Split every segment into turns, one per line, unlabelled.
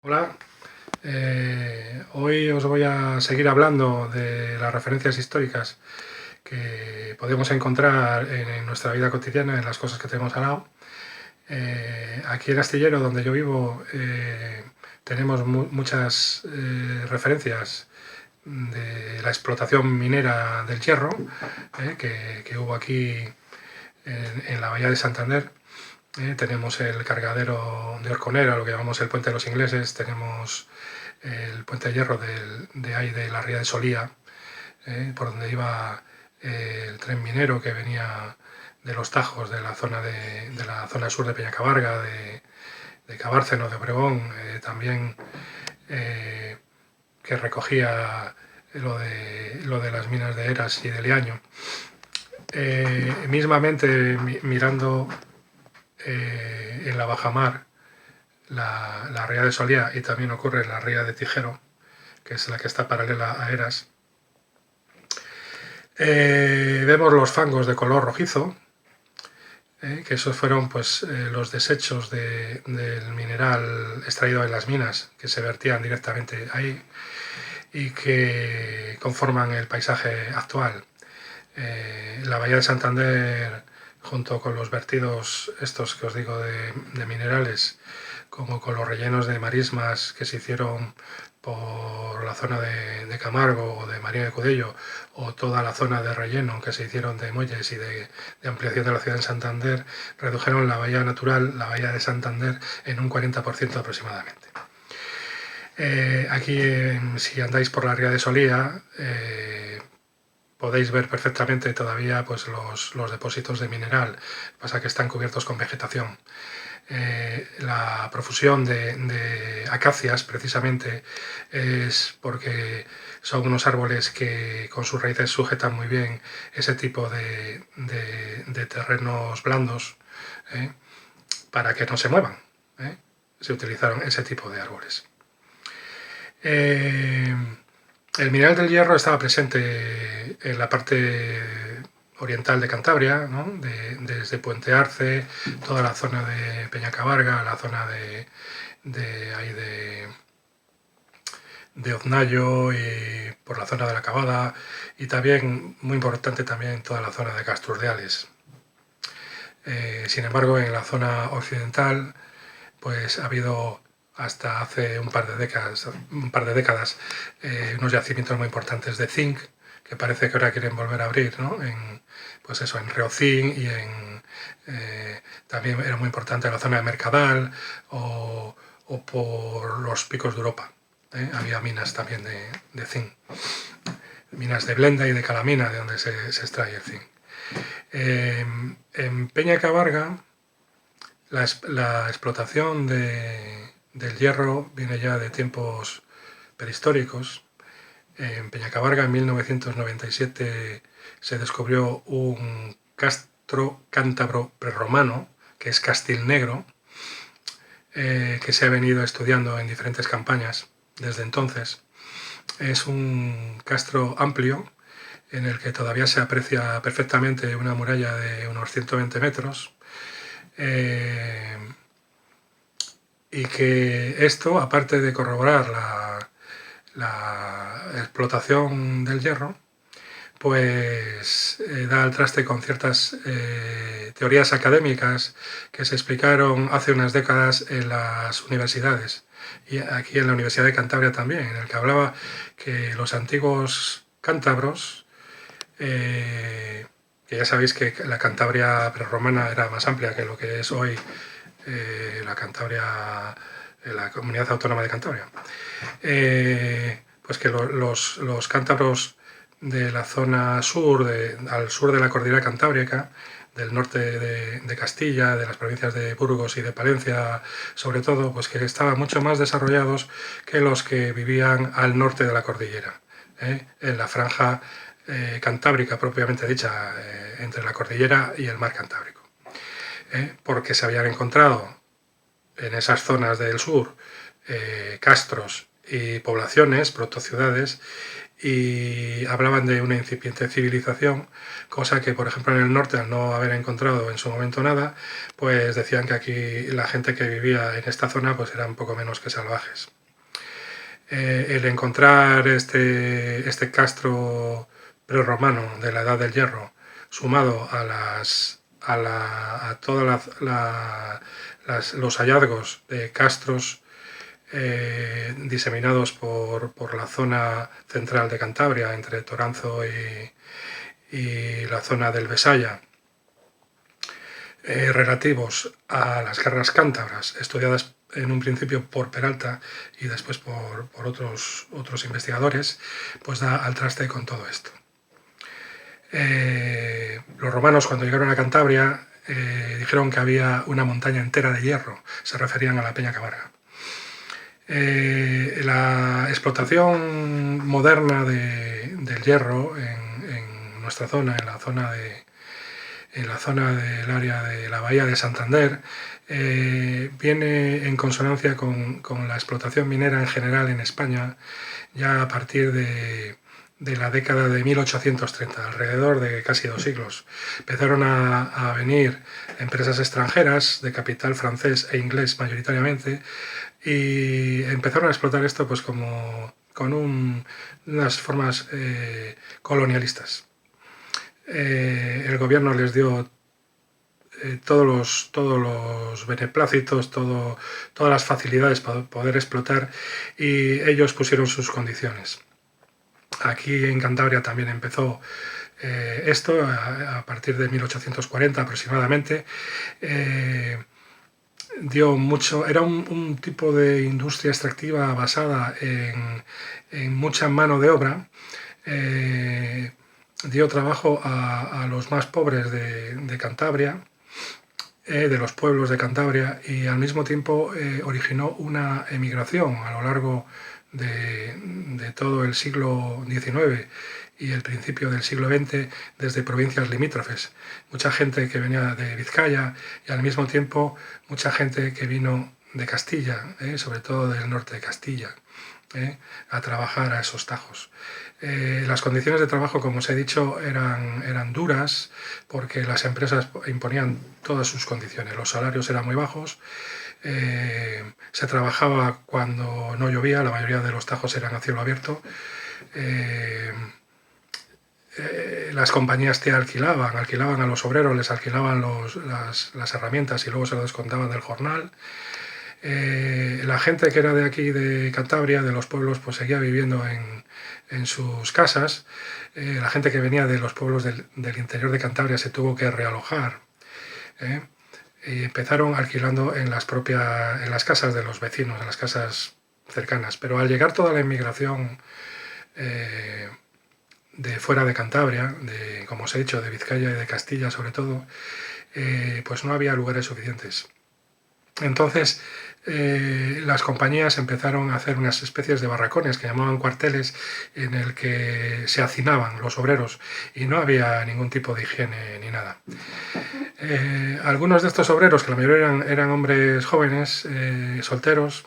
Hola, hoy os voy a seguir hablando de las referencias históricas que podemos encontrar en nuestra vida cotidiana, en las cosas que tenemos al lado. Aquí en Astillero, donde yo vivo, tenemos muchas referencias de la explotación minera del hierro que hubo aquí en la bahía de Santander. Tenemos el cargadero de Orconera, lo que llamamos el puente de los ingleses, tenemos el puente de hierro de ahí de la ría de Solía, por donde iba el tren minero que venía de los Tajos, de la zona sur de Peñacabarga, de Cabárceno, de Obregón, también que recogía lo de las minas de Eras y de Liaño. Mismamente mirando en la bajamar la ría de Solía, y también ocurre en la ría de Tijero, que es la que está paralela a Eras. Vemos los fangos de color rojizo, que esos fueron pues, los desechos del mineral extraído en las minas, que se vertían directamente ahí y que conforman el paisaje actual. La bahía de Santander, junto con los vertidos estos que os digo de minerales, como con los rellenos de marismas que se hicieron por la zona de Camargo o de María de Cudello, o toda la zona de relleno que se hicieron de muelles y de ampliación de la ciudad de Santander, redujeron la bahía natural, la bahía de Santander, en un 40% aproximadamente. Aquí, si andáis por la ría de Solía, podéis ver perfectamente todavía pues, los depósitos de mineral, pasa que están cubiertos con vegetación. La profusión de acacias, precisamente, es porque son unos árboles que con sus raíces sujetan muy bien ese tipo de terrenos blandos, para que no se muevan. Se utilizaron ese tipo de árboles. El mineral del hierro estaba presente en la parte oriental de Cantabria, ¿no? Desde Puente Arce, toda la zona de Peñacabarga, la zona de Oznayo, y por la zona de la Cavada, y también, muy importante, también toda la zona de Casturdiales. Sin embargo, en la zona occidental, pues ha habido hasta hace un par de décadas unos yacimientos muy importantes de zinc, que parece que ahora quieren volver a abrir, ¿no? Pues eso, en Reocín, y también era muy importante en la zona de Mercadal o por los picos de Europa. Había minas también de zinc, minas de Blenda y de Calamina, de donde se extrae el zinc. En Peñacabarga, la explotación del hierro viene ya de tiempos prehistóricos. En Peñacabarga, en 1997, se descubrió un castro cántabro prerromano, que es Castilnegro, que se ha venido estudiando en diferentes campañas desde entonces. Es un castro amplio, en el que todavía se aprecia perfectamente una muralla de unos 120 metros, y que esto, aparte de corroborar la explotación del hierro, pues da al traste con ciertas teorías académicas que se explicaron hace unas décadas en las universidades, y aquí en la Universidad de Cantabria también, en el que hablaba que los antiguos cántabros, que ya sabéis que la Cantabria prerromana era más amplia que lo que es hoy la Cantabria, la Comunidad Autónoma de Cantabria, pues que los cántabros de la zona sur, al sur de la cordillera cantábrica, del norte de Castilla, de las provincias de Burgos y de Palencia, sobre todo, pues que estaban mucho más desarrollados que los que vivían al norte de la cordillera, en la franja cantábrica propiamente dicha, entre la cordillera y el mar Cantábrico. Porque se habían encontrado en esas zonas del sur castros y poblaciones, protociudades, y hablaban de una incipiente civilización, cosa que, por ejemplo, en el norte, al no haber encontrado en su momento nada, pues decían que aquí la gente que vivía en esta zona pues era un poco menos que salvajes. El encontrar este castro prerromano de la Edad del Hierro, sumado a todos los hallazgos de castros diseminados por la zona central de Cantabria, entre Toranzo y la zona del Besaya, relativos a las guerras cántabras, estudiadas en un principio por Peralta y después por otros investigadores, pues da al traste con todo esto. Los romanos, cuando llegaron a Cantabria, dijeron que había una montaña entera de hierro, se referían a la Peña Cabarga. La explotación moderna del hierro en nuestra zona, en la zona del área de la bahía de Santander, viene en consonancia con la explotación minera en general en España ya a partir de la década de 1830, alrededor de casi 2 siglos. Empezaron a venir empresas extranjeras de capital francés e inglés mayoritariamente y empezaron a explotar esto pues como con unas formas colonialistas. El gobierno les dio todos los beneplácitos, todas las facilidades para poder explotar y ellos pusieron sus condiciones. Aquí en Cantabria también empezó esto a partir de 1840 aproximadamente. Era un tipo de industria extractiva basada en mucha mano de obra. Dio trabajo a los más pobres de Cantabria, de los pueblos de Cantabria, y al mismo tiempo originó una emigración a lo largo de todo el siglo XIX y el principio del siglo XX desde provincias limítrofes. Mucha gente que venía de Vizcaya y al mismo tiempo mucha gente que vino de Castilla, sobre todo del norte de Castilla, a trabajar a esos tajos. Las condiciones de trabajo, como os he dicho, eran duras porque las empresas imponían todas sus condiciones. Los salarios eran muy bajos, se trabajaba cuando no llovía, la mayoría de los tajos eran a cielo abierto. Las compañías te alquilaban a los obreros, les alquilaban las herramientas y luego se lo descontaban del jornal. La gente que era de aquí, de Cantabria, de los pueblos, pues seguía viviendo en sus casas. La gente que venía de los pueblos del interior de Cantabria se tuvo que realojar. Y empezaron alquilando en las casas de los vecinos, en las casas cercanas. Pero al llegar toda la inmigración de fuera de Cantabria, como os he dicho, de Vizcaya y de Castilla sobre todo, pues no había lugares suficientes. Entonces las compañías empezaron a hacer unas especies de barracones que llamaban cuarteles en el que se hacinaban los obreros y no había ningún tipo de higiene ni nada. Algunos de estos obreros, que la mayoría eran hombres jóvenes, solteros,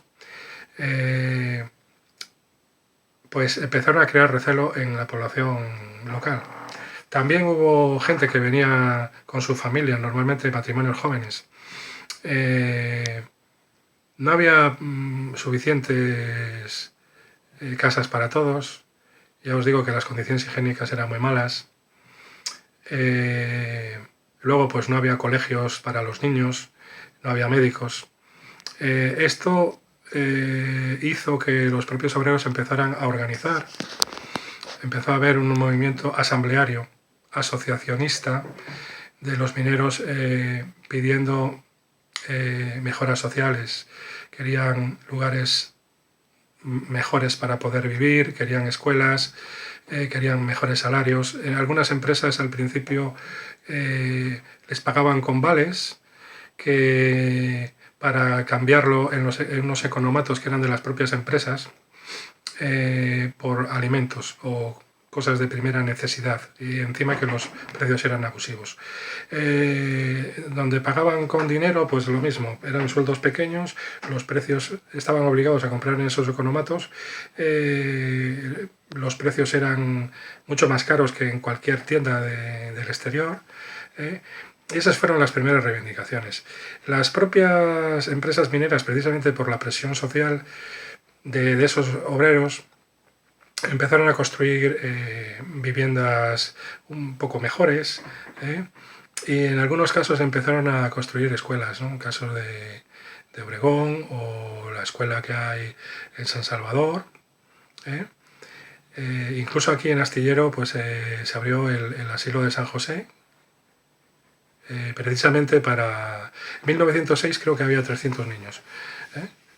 pues empezaron a crear recelo en la población local. También hubo gente que venía con su familia, normalmente matrimonios jóvenes. No había suficientes casas para todos. Ya os digo que las condiciones higiénicas eran muy malas. Luego pues no había colegios para los niños, no había médicos. Esto hizo que los propios obreros empezaran a organizar. Empezó a haber un movimiento asambleario, asociacionista de los mineros pidiendo mejoras sociales. Querían lugares mejores para poder vivir, querían escuelas, querían mejores salarios. En algunas empresas al principio les pagaban con vales que para cambiarlo en unos economatos que eran de las propias empresas por alimentos o cosas de primera necesidad, y encima que los precios eran abusivos. Donde pagaban con dinero, pues lo mismo, eran sueldos pequeños, los precios estaban obligados a comprar en esos economatos, los precios eran mucho más caros que en cualquier tienda del exterior. Esas fueron las primeras reivindicaciones. Las propias empresas mineras, precisamente por la presión social de esos obreros, empezaron a construir viviendas un poco mejores, y en algunos casos empezaron a construir escuelas, ¿no? En casos de Obregón, o la escuela que hay en San Salvador. Incluso aquí en Astillero pues, se abrió el asilo de San José, precisamente para... En 1906 creo que había 300 niños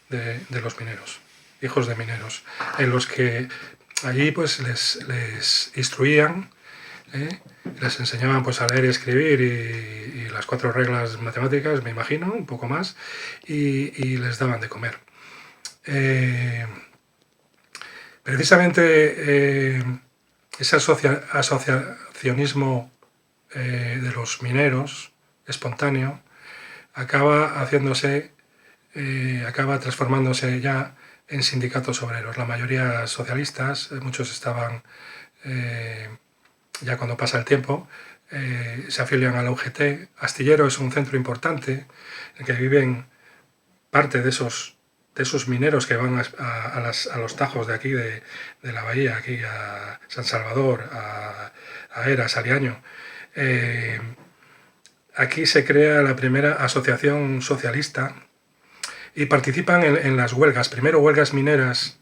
de los mineros, hijos de mineros, en los que allí pues les instruían, les enseñaban pues a leer y escribir y las 4 reglas matemáticas, me imagino, un poco más, y les daban de comer. Precisamente ese asociacionismo de los mineros espontáneo acaba transformándose ya en sindicatos obreros, la mayoría socialistas, muchos estaban, ya cuando pasa el tiempo, se afilian a la UGT. Astillero es un centro importante en el que viven parte de esos mineros que van a los tajos de aquí, de la bahía, aquí a San Salvador, a Eras, a Liaño. Aquí se crea la primera asociación socialista y participan en las huelgas, primero huelgas mineras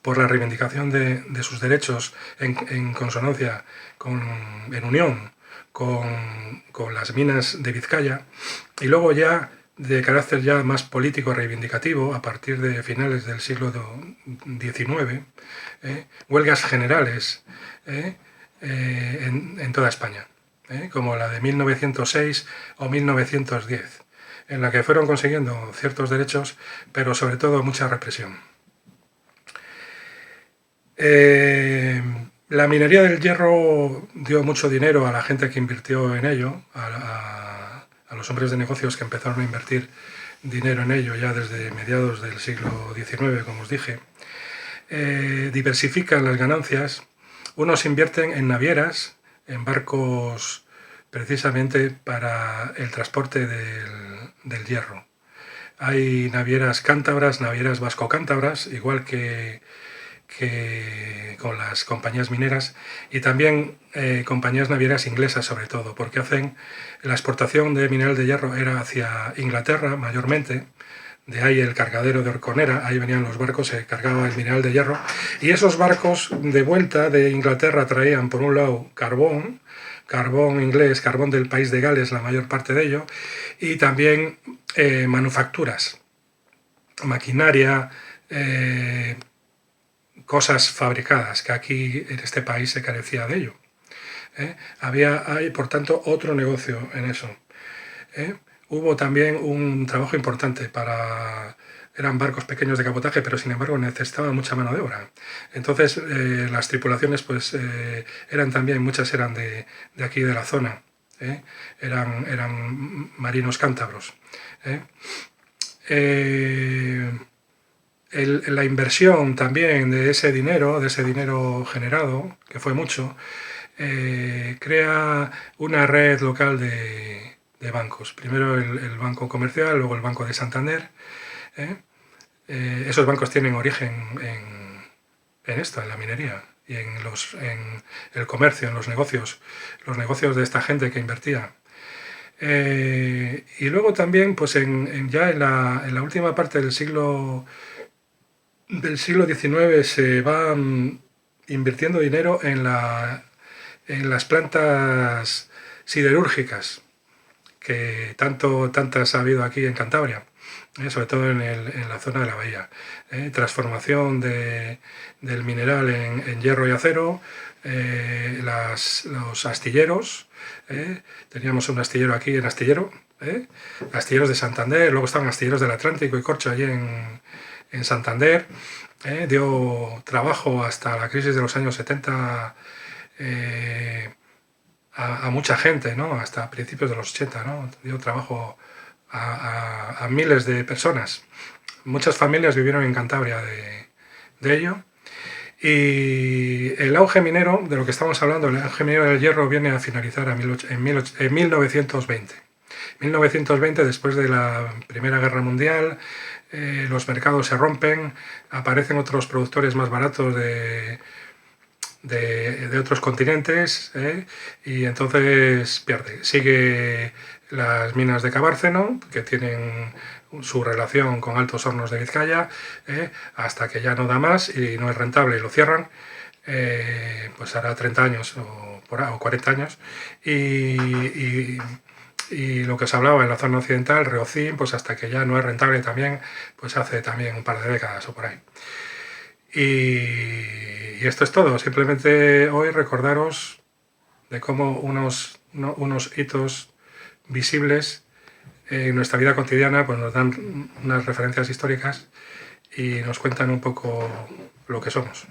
por la reivindicación de sus derechos en consonancia, en unión con las minas de Vizcaya, y luego ya de carácter ya más político reivindicativo a partir de finales del siglo XIX, huelgas generales en toda España, como la de 1906 o 1910, en la que fueron consiguiendo ciertos derechos, pero sobre todo mucha represión. La minería del hierro dio mucho dinero a la gente que invirtió en ello, a los hombres de negocios que empezaron a invertir dinero en ello ya desde mediados del siglo XIX, como os dije. Diversifican las ganancias. Unos invierten en navieras, en barcos precisamente para el transporte del hierro. Hay navieras cántabras, navieras vasco-cántabras, igual que con las compañías mineras, y también compañías navieras inglesas sobre todo, porque hacen la exportación de mineral de hierro era hacia Inglaterra mayormente, de ahí el cargadero de Horconera, ahí venían los barcos, se cargaba el mineral de hierro, y esos barcos de vuelta de Inglaterra traían por un lado carbón inglés, carbón del país de Gales, la mayor parte de ello, y también manufacturas, maquinaria, cosas fabricadas, que aquí en este país se carecía de ello. Hay, por tanto, otro negocio en eso. Hubo también un trabajo importante eran barcos pequeños de cabotaje, pero sin embargo necesitaban mucha mano de obra. Entonces las tripulaciones pues muchas eran de aquí de la zona, eran marinos cántabros. La inversión también de ese dinero generado, que fue mucho, crea una red local de bancos. Primero el Banco Comercial, luego el Banco de Santander. Esos bancos tienen origen en esto, en la minería y en el comercio, en los negocios de esta gente que invertía. Y luego también, pues ya en la última parte del siglo XIX se va invirtiendo dinero en las plantas siderúrgicas, que tantas ha habido aquí en Cantabria, sobre todo en la zona de la bahía. Transformación del mineral en hierro y acero, los astilleros, teníamos un astillero aquí en Astillero, astilleros de Santander, luego estaban astilleros del Atlántico y Corcho allí en Santander, dio trabajo hasta la crisis de los años 70 a mucha gente, ¿no? Hasta principios de los 80, ¿no? Dio trabajo a miles de personas. Muchas familias vivieron en Cantabria de ello. Y el auge minero, de lo que estamos hablando, el auge minero del hierro viene a finalizar en 1920. 1920, después de la Primera Guerra Mundial, los mercados se rompen, aparecen otros productores más baratos de otros continentes, y entonces pierde. Sigue las minas de Cabárceno, que tienen su relación con Altos Hornos de Vizcaya, hasta que ya no da más y no es rentable y lo cierran. Pues hará 30 años o 40 años. Y lo que os hablaba en la zona occidental, Reocín, pues hasta que ya no es rentable también, pues hace también un par de décadas o por ahí. Y esto es todo. Simplemente hoy recordaros de cómo unos hitos visibles en nuestra vida cotidiana pues nos dan unas referencias históricas y nos cuentan un poco lo que somos.